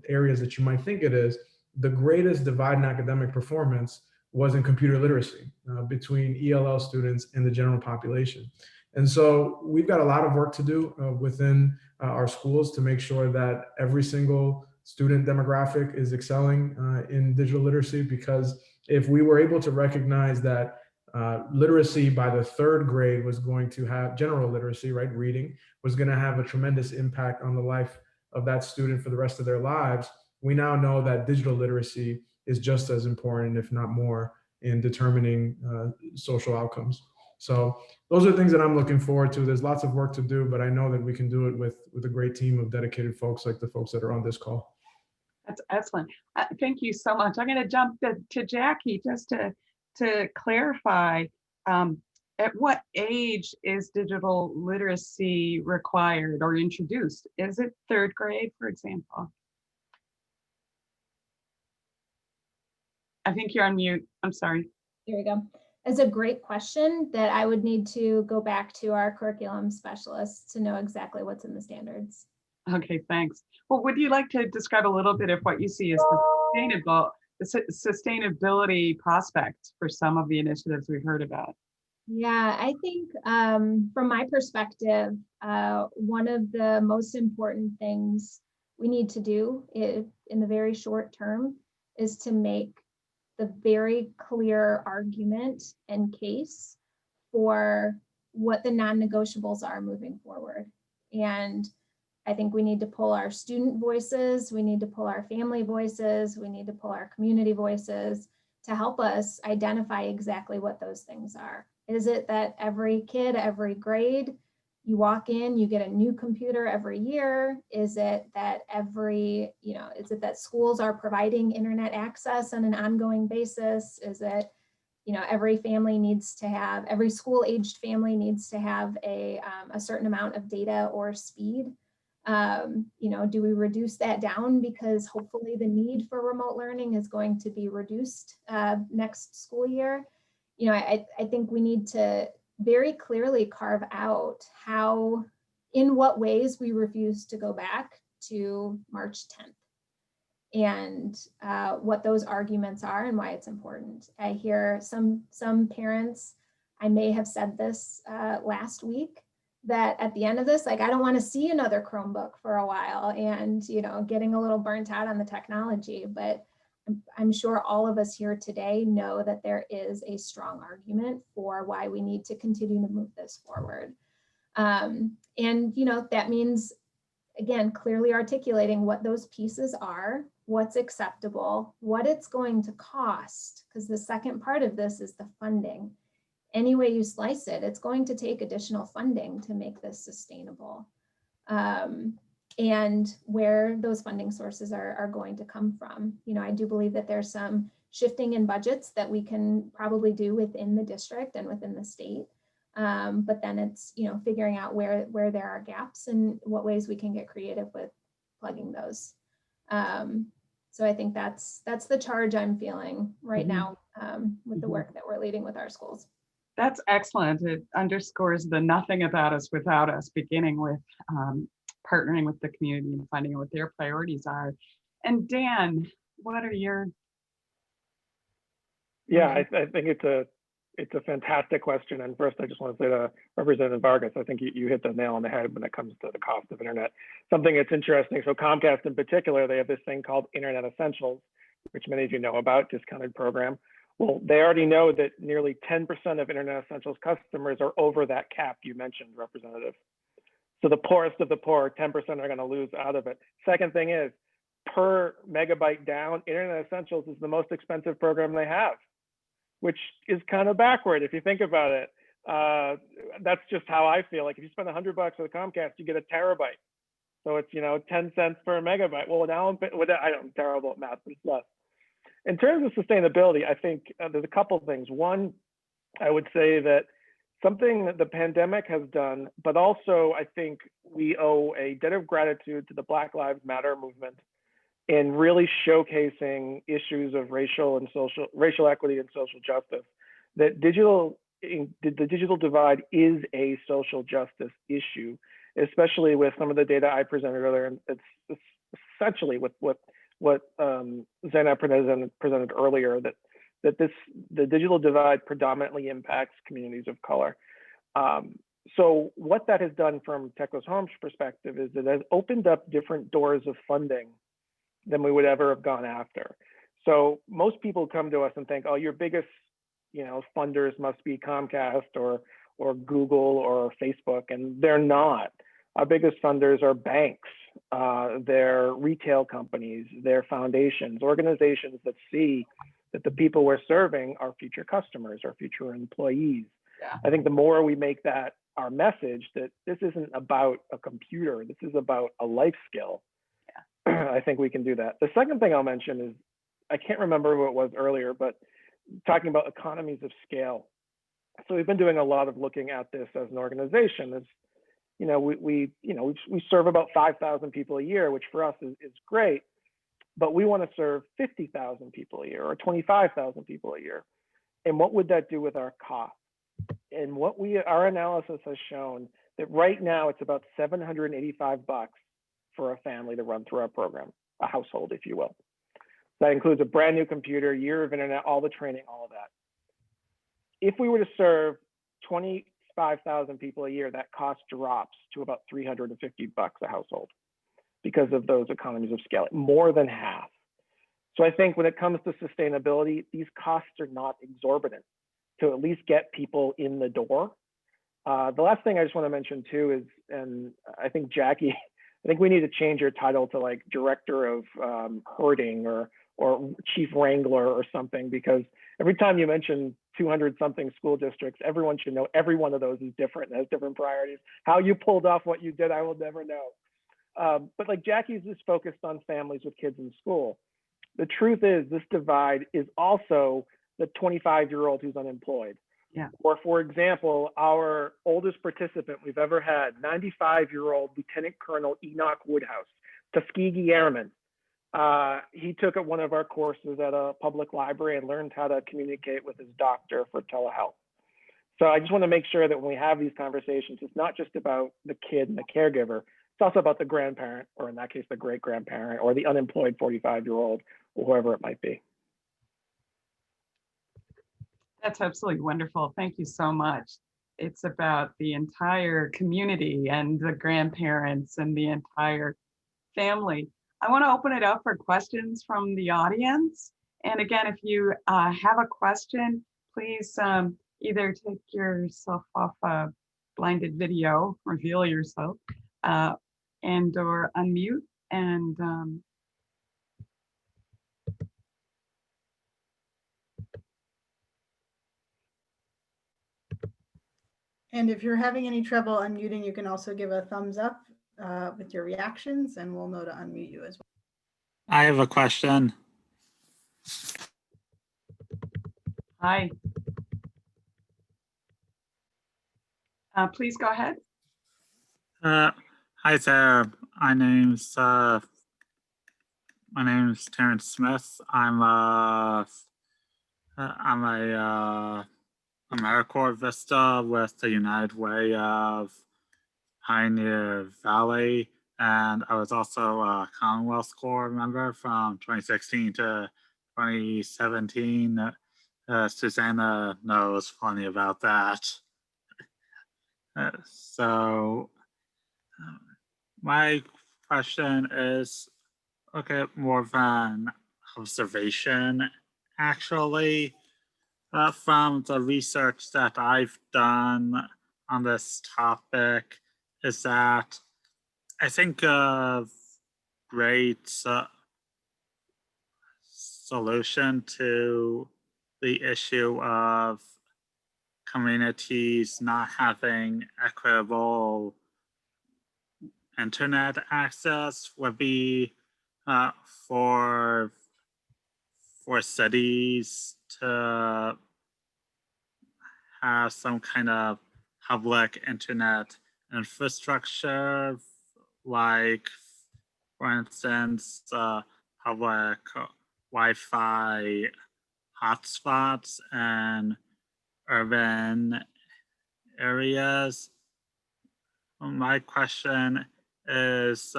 areas that you might think it is. The greatest divide in academic performance was in computer literacy between ELL students and the general population. And so we've got a lot of work to do within our schools to make sure that every single student demographic is excelling in digital literacy, because if we were able to recognize that literacy by the 3rd grade was going to have general literacy, right? Reading was going to have a tremendous impact on the life of that student for the rest of their lives. We now know that digital literacy is just as important, if not more, in determining social outcomes. So those are things that I'm looking forward to. There's lots of work to do, but I know that we can do it with a great team of dedicated folks like the folks that are on this call. That's excellent. Thank you so much. I'm going to jump to Jackie just to clarify. At what age is digital literacy required or introduced? Is it third grade, for example? I think you're on mute. I'm sorry. There we go. It's a great question that I would need to go back to our curriculum specialists to know exactly what's in the standards. Okay, thanks. Well, would you like to describe a little bit of what you see as the sustainability prospects for some of the initiatives we've heard about? Yeah, I think from my perspective, one of the most important things we need to do in the very short term is to make the very clear argument and case for what the non-negotiables are moving forward. And I think we need to pull our student voices, we need to pull our family voices, we need to pull our community voices to help us identify exactly what those things are. Is it that every kid, every grade, you walk in, you get a new computer every year? Is it that is it that schools are providing internet access on an ongoing basis? Is it, every family needs to have, every school-aged family needs to have a certain amount of data or speed? Do we reduce that down because hopefully the need for remote learning is going to be reduced next school year? I think we need to very clearly carve out in what ways we refuse to go back to March 10th and what those arguments are and why it's important. I hear some parents, I may have said this last week, that at the end of this, like, I don't want to see another Chromebook for a while and, getting a little burnt out on the technology. But I'm sure all of us here today know that there is a strong argument for why we need to continue to move this forward. That means, again, clearly articulating what those pieces are, what's acceptable, what it's going to cost, because the second part of this is the funding. Any way you slice it, it's going to take additional funding to make this sustainable. And where those funding sources are going to come from. I do believe that there's some shifting in budgets that we can probably do within the district and within the state. But then it's, figuring out where there are gaps and what ways we can get creative with plugging those. So I think that's the charge I'm feeling right now with the work that we're leading with our schools. That's excellent. It underscores the nothing about us without us, beginning with partnering with the community and finding out what their priorities are. And Dan, what are your? Yeah, I think it's a fantastic question. And first, I just want to say to Representative Vargas, I think you hit the nail on the head when it comes to the cost of internet. Something that's interesting. So Comcast in particular, they have this thing called Internet Essentials, which many of you know about, discounted program. Well, they already know that nearly 10% of Internet Essentials customers are over that cap you mentioned, Representative. So the poorest of the poor, 10% are going to lose out of it. Second thing is, per megabyte down, Internet Essentials is the most expensive program they have, which is kind of backward if you think about it. That's just how I feel. Like if you spend $100 with Comcast, you get a terabyte. So it's 10 cents per megabyte. Well, now I'm terrible at math, but it's less. In terms of sustainability, I think there's a couple of things. One, I would say that something that the pandemic has done, but also I think we owe a debt of gratitude to the Black Lives Matter movement in really showcasing issues of racial equity and social justice. That the digital divide is a social justice issue, especially with some of the data I presented earlier. And it's essentially with what Zayna presented earlier, that the digital divide predominantly impacts communities of color. So what that has done from Teclos Home's perspective is it has opened up different doors of funding than we would ever have gone after. So most people come to us and think, oh, your biggest funders must be Comcast or Google or Facebook, and they're not. Our biggest funders are banks, they're retail companies, they're foundations, organizations that see that the people we're serving are future customers, our future employees. Yeah. I think the more we make that our message, that this isn't about a computer, this is about a life skill, I think we can do that. The second thing I'll mention is, I can't remember who it was earlier, but talking about economies of scale. So we've been doing a lot of looking at this as an organization. As you know, we serve about 5,000 people a year, which for us is great, but we want to serve 50,000 people a year or 25,000 people a year. And what would that do with our costs? And our analysis has shown that right now it's about $785 for a family to run through our program, a household, if you will. That includes a brand new computer, year of internet, all the training, all of that. If we were to serve 25,000 people a year, that cost drops to about $350 a household because of those economies of scale, more than half. So I think when it comes to sustainability, these costs are not exorbitant to at least get people in the door. The last thing I just want to mention too is, and I think Jackie, I think we need to change your title to like director of herding or chief wrangler or something, because every time you mention 200 something school districts, everyone should know every one of those is different and has different priorities. How you pulled off what you did, I will never know. But like Jackie's is focused on families with kids in school. The truth is this divide is also the 25-year-old who's unemployed. Yeah. Or for example, our oldest participant we've ever had, 95-year-old Lieutenant Colonel Enoch Woodhouse, Tuskegee Airman. He took one of our courses at a public library and learned how to communicate with his doctor for telehealth. So I just want to make sure that when we have these conversations, it's not just about the kid and the caregiver, it's also about the grandparent, or in that case, the great grandparent, or the unemployed 45-year-old, or whoever it might be. That's absolutely wonderful. Thank you so much. It's about the entire community and the grandparents and the entire family. I want to open it up for questions from the audience. And again, if you have a question, please either take yourself off a blinded video, reveal yourself, and or unmute and And if you're having any trouble unmuting, you can also give a thumbs up with your reactions, and we'll know to unmute you as well. I have a question. hi. Please go ahead. Hi there. My name's Terrence Smith. I'm a AmeriCorps Vista with the United Way of Pioneer Valley, and I was also a Commonwealth Corps member from 2016 to 2017. Susanna knows plenty about that. So my question is, okay, more of an observation, actually, from the research that I've done on this topic, is that I think a great solution to the issue of communities not having equitable internet access would be for cities to have some kind of public internet infrastructure, like, for instance, public Wi-Fi hotspots and urban areas. My question is,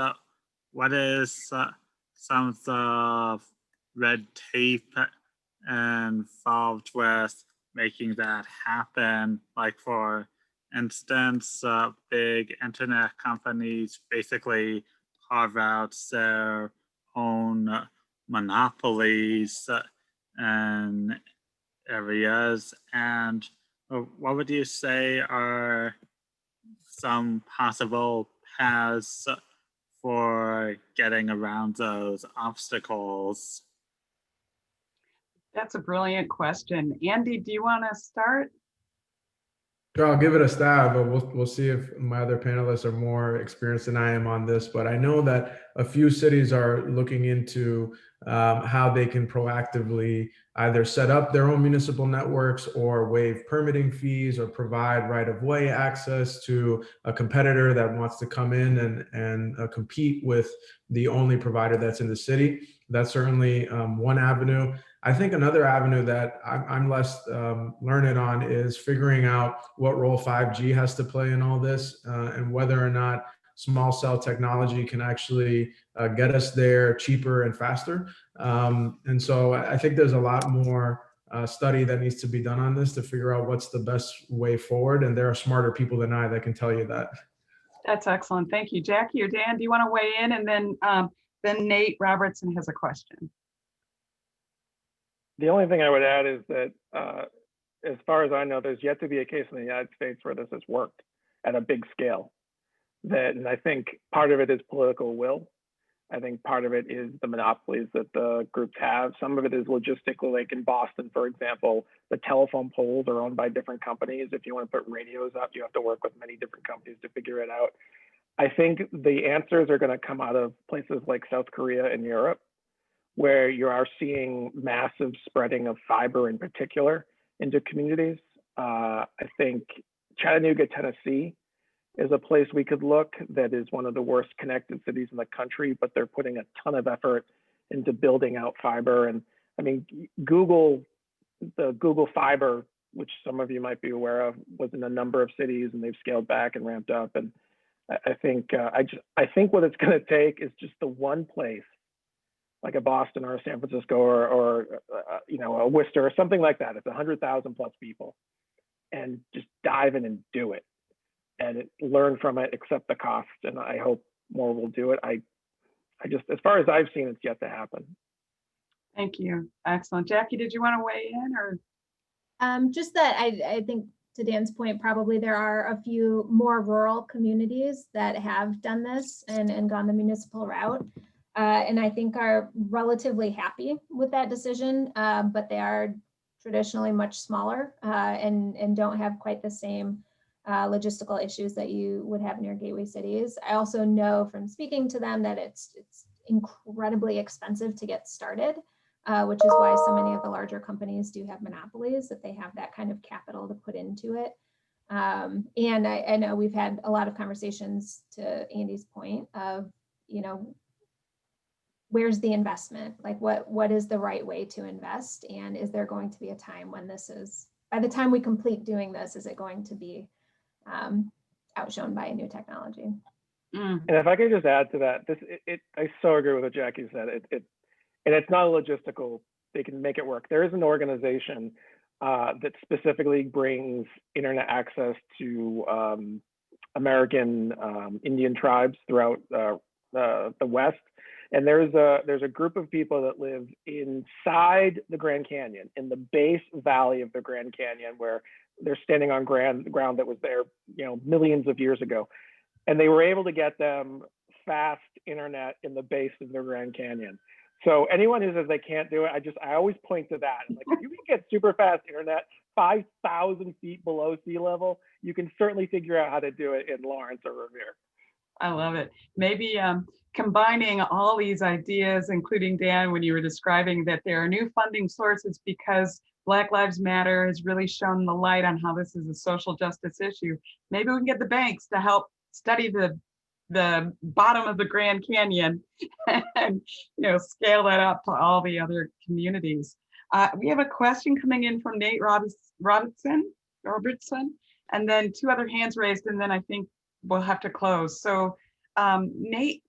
what is some of the red tape involved with making that happen? Like, for instance, big internet companies basically carve out their own monopolies in areas. And what would you say are some possible paths for getting around those obstacles? That's a brilliant question. Andy, do you want to start? Sure, I'll give it a stab, but we'll see if my other panelists are more experienced than I am on this. But I know that a few cities are looking into how they can proactively either set up their own municipal networks or waive permitting fees or provide right-of-way access to a competitor that wants to come in and compete with the only provider that's in the city. That's certainly one avenue. I think another avenue that I'm less learned on is figuring out what role 5G has to play in all this, and whether or not small cell technology can actually get us there cheaper and faster. And so I think there's a lot more study that needs to be done on this to figure out what's the best way forward. And there are smarter people than I that can tell you that. That's excellent. Thank you. Jackie or Dan, do you want to weigh in? And then Nate Robertson has a question. The only thing I would add is that as far as I know, there's yet to be a case in the United States where this has worked at a big scale. And I think part of it is political will. I think part of it is the monopolies that the groups have. Some of it is logistical, like in Boston, for example, the telephone poles are owned by different companies. If you want to put radios up, you have to work with many different companies to figure it out. I think the answers are going to come out of places like South Korea and Europe, where you are seeing massive spreading of fiber in particular into communities. I think Chattanooga, Tennessee is a place we could look that is one of the worst connected cities in the country, but they're putting a ton of effort into building out fiber. And I mean, the Google Fiber, which some of you might be aware of, was in a number of cities and they've scaled back and ramped up. And I think what it's going to take is just the one place, like a Boston or a San Francisco or a Worcester or something like that. It's 100,000 plus people, and just dive in and do it, and learn from it, accept the cost. And I hope more will do it. I just, as far as I've seen, it's yet to happen. Thank you. Excellent. Jackie, did you want to weigh in or? Just that I think, to Dan's point, probably there are a few more rural communities that have done this and gone the municipal route. And I think are relatively happy with that decision, but they are traditionally much smaller and don't have quite the same logistical issues that you would have near gateway cities. I also know from speaking to them that it's incredibly expensive to get started, which is why so many of the larger companies do have monopolies, that they have that kind of capital to put into it. And I know we've had a lot of conversations, to Andy's point, of, where's the investment? Like what is the right way to invest? And is there going to be a time when by the time we complete doing this, is it going to be outshone by a new technology? And if I could just add to that, I so agree with what Jackie said. And it's not a logistical, they can make it work. There is an organization that specifically brings internet access to American Indian tribes throughout the West. And there's a group of people that live inside the Grand Canyon, in the base valley of the Grand Canyon, where they're standing on ground that was there, millions of years ago. And they were able to get them fast internet in the base of the Grand Canyon. So anyone who says they can't do it, I always point to that. Like, if you can get super fast internet 5,000 feet below sea level, you can certainly figure out how to do it in Lawrence or Revere. I love it. Maybe combining all these ideas, including Dan, when you were describing that there are new funding sources because Black Lives Matter has really shown the light on how this is a social justice issue. Maybe we can get the banks to help study the bottom of the Grand Canyon and scale that up to all the other communities. We have a question coming in from Nate Robertson, and then two other hands raised, and then I think we'll have to close. So Nate,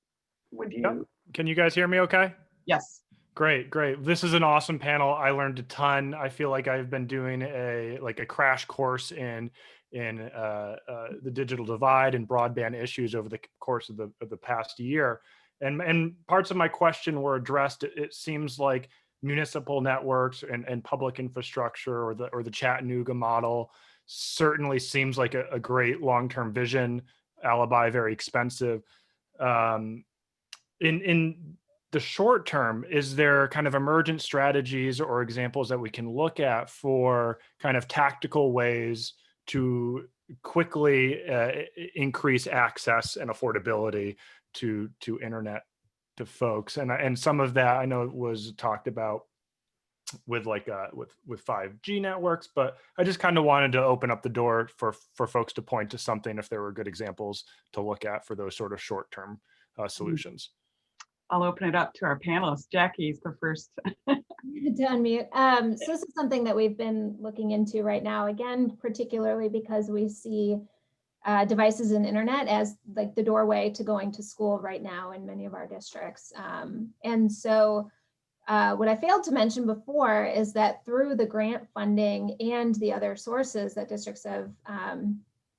would you? Can you guys hear me okay? Yes. Great. This is an awesome panel. I learned a ton. I feel like I've been doing a crash course in the digital divide and broadband issues over the course of the past year. And parts of my question were addressed. It seems like municipal networks and public infrastructure, or the Chattanooga model, certainly seems like a great long-term vision. Alibi, very expensive. In the short term, is there kind of emergent strategies or examples that we can look at for kind of tactical ways to quickly increase access and affordability to internet folks, and some of that I know was talked about with like with 5G networks, but I just kind of wanted to open up the door for folks to point to something if there were good examples to look at for those sort of short-term solutions. I'll open it up to our panelists. Jackie's the first. To unmute. So this is something that we've been looking into right now, again, particularly because we see devices and internet as like the doorway to going to school right now in many of our districts. And so what I failed to mention before is that through the grant funding and the other sources that districts have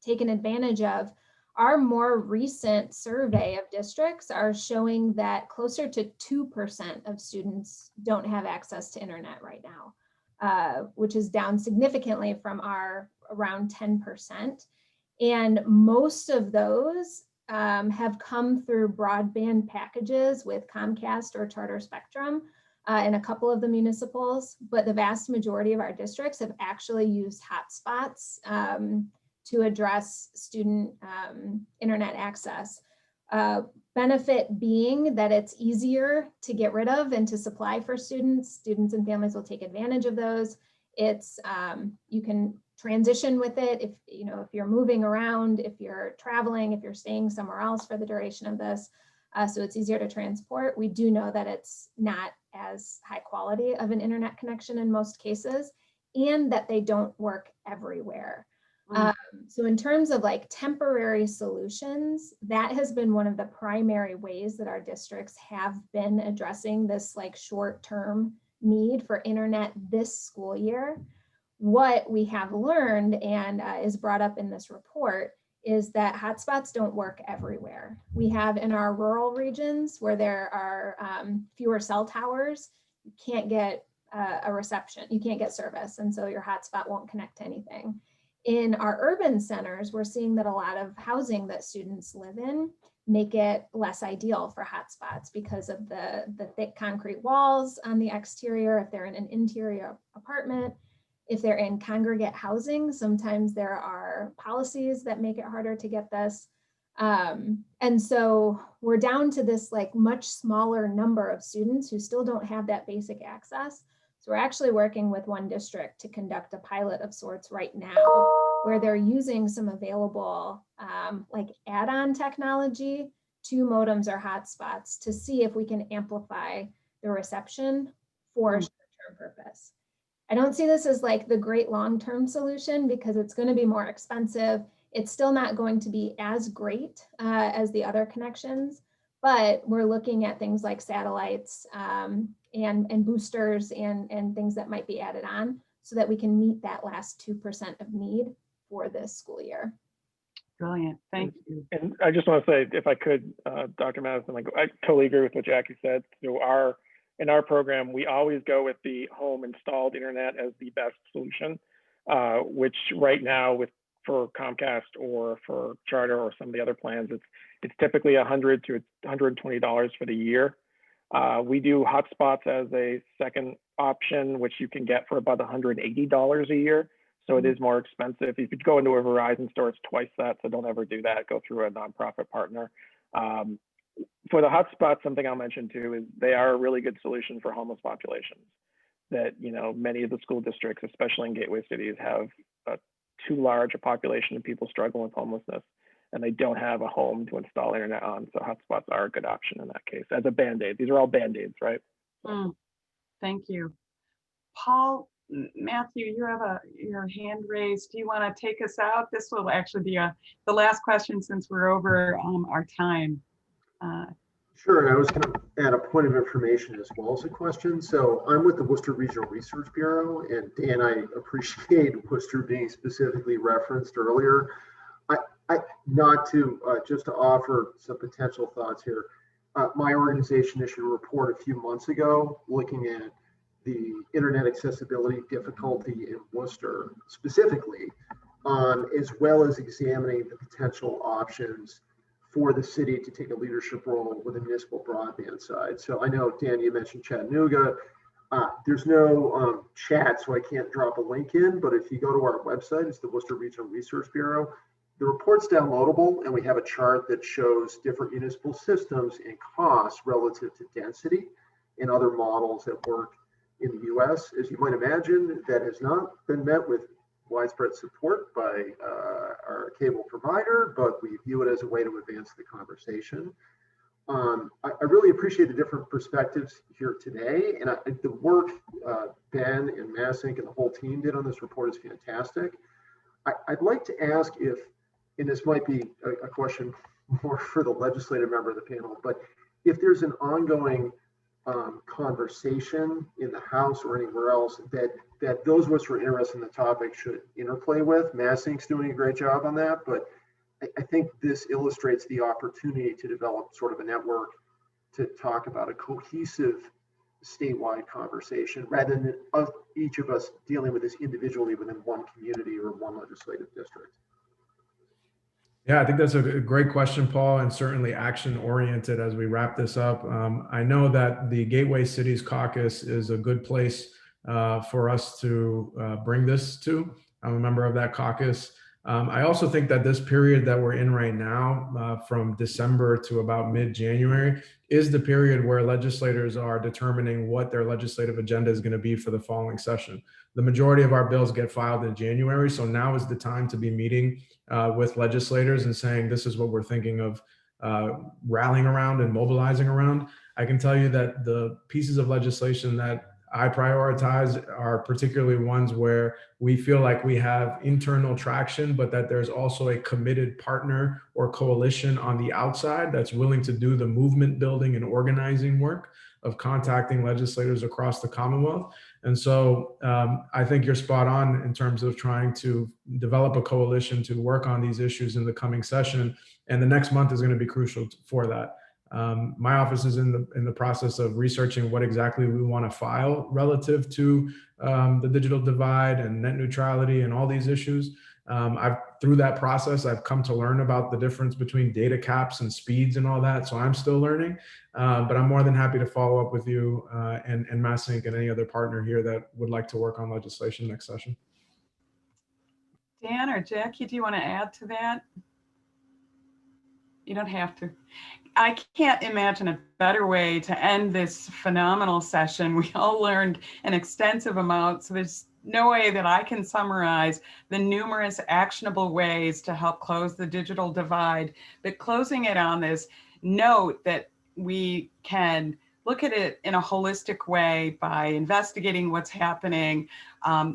taken advantage of, our more recent survey of districts are showing that closer to 2% of students don't have access to internet right now, which is down significantly from our around 10%. And most of those have come through broadband packages with Comcast or Charter Spectrum in a couple of the municipals, but the vast majority of our districts have actually used hotspots to address student internet access. Benefit being that it's easier to get rid of and to supply for students. Students and families will take advantage of those. It's you can transition with it if you're moving around, if you're traveling, if you're staying somewhere else for the duration of this. So it's easier to transport. We do know that it's not as high quality of an internet connection in most cases, and that they don't work everywhere. So in terms of like temporary solutions, that has been one of the primary ways that our districts have been addressing this like short-term need for internet this school year. What we have learned and is brought up in this report is that hotspots don't work everywhere. We have in our rural regions where there are fewer cell towers, you can't get a reception, you can't get service, and so your hotspot won't connect to anything. In our urban centers, we're seeing that a lot of housing that students live in make it less ideal for hotspots because of the thick concrete walls on the exterior. If they're in an interior apartment, if they're in congregate housing, sometimes there are policies that make it harder to get this. And so we're down to this like much smaller number of students who still don't have that basic access. So we're actually working with one district to conduct a pilot of sorts right now, where they're using some available like add-on technology to modems or hotspots to see if we can amplify the reception for a short-term purpose. I don't see this as like the great long-term solution because it's going to be more expensive. It's still not going to be as great as the other connections, but we're looking at things like satellites and boosters and things that might be added on so that we can meet that last 2% of need for this school year. Brilliant, thank you. And I just want to say, if I could, Dr. Madison, like I totally agree with what Jackie said. So in our program, we always go with the home installed internet as the best solution, which right now for Comcast or for Charter or some of the other plans, it's typically $100 to $120 for the year. We do hotspots as a second option, which you can get for about $180 a year. So it is more expensive. If you go into a Verizon store, it's twice that. So don't ever do that. Go through a nonprofit partner. For the hotspots, something I'll mention too is they are a really good solution for homeless populations. That many of the school districts, especially in gateway cities, have too large a population of people struggling with homelessness, and they don't have a home to install internet on. So hotspots are a good option in that case as a Band-Aid. These are all Band-Aids, right? Thank you. Paul, Matthew, you have your hand raised. Do you want to take us out? This will actually be the last question since we're over our time. Sure, and I was going to add a point of information as well as a question. So I'm with the Worcester Regional Research Bureau, and Dan, I appreciate Worcester being specifically referenced earlier. Just to offer some potential thoughts here. My organization issued a report a few months ago looking at the internet accessibility difficulty in Worcester specifically, as well as examining the potential options for the city to take a leadership role with the municipal broadband side. So I know, Dan, you mentioned Chattanooga. There's no chat, so I can't drop a link in, but if you go to our website, it's the Worcester Regional Research Bureau, The report's downloadable, and we have a chart that shows different municipal systems and costs relative to density and other models that work in the US. As you might imagine, that has not been met with widespread support by our cable provider, but we view it as a way to advance the conversation. I really appreciate the different perspectives here today, and the work Ben and MassINC and the whole team did on this report is fantastic. I'd like to ask if, and this might be a question more for the legislative member of the panel, but if there's an ongoing conversation in the House or anywhere else that those of us who are interested in the topic should interplay with. MassINC's doing a great job on that, but I think this illustrates the opportunity to develop sort of a network to talk about a cohesive statewide conversation rather than each of us dealing with this individually within one community or one legislative district. Yeah, I think that's a great question, Paul, and certainly action oriented as we wrap this up. I know that the Gateway Cities Caucus is a good place for us to bring this to. I'm a member of that caucus. I also think that this period that we're in right now, from December to about mid-January, is the period where legislators are determining what their legislative agenda is going to be for the following session. The majority of our bills get filed in January, so now is the time to be meeting with legislators and saying, this is what we're thinking of rallying around and mobilizing around. I can tell you that the pieces of legislation that I prioritize are particularly ones where we feel like we have internal traction, but that there's also a committed partner or coalition on the outside that's willing to do the movement building and organizing work of contacting legislators across the Commonwealth. And so I think you're spot on in terms of trying to develop a coalition to work on these issues in the coming session. And the next month is going to be crucial for that. My office is in the process of researching what exactly we want to file relative to the digital divide and net neutrality and all these issues. Through that process, I've come to learn about the difference between data caps and speeds and all that. So I'm still learning, but I'm more than happy to follow up with you and MassINC and any other partner here that would like to work on legislation next session. Dan or Jackie, do you want to add to that? You don't have to. I can't imagine a better way to end this phenomenal session. We all learned an extensive amount, so there's no way that I can summarize the numerous actionable ways to help close the digital divide. But closing it on this note that we can look at it in a holistic way by investigating what's happening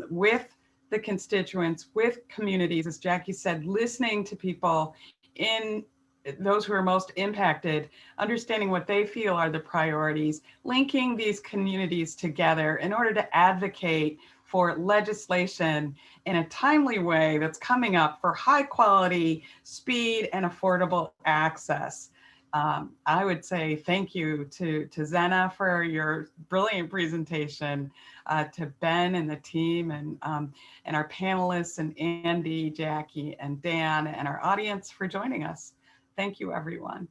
with the constituents, with communities, as Jackie said, listening to people in those who are most impacted, understanding what they feel are the priorities, linking these communities together in order to advocate for legislation in a timely way that's coming up for high quality, speed, and affordable access. I would say thank you to Zayna for your brilliant presentation, to Ben and the team, and our panelists, and Andy, Jackie, and Dan, and our audience for joining us. Thank you, everyone.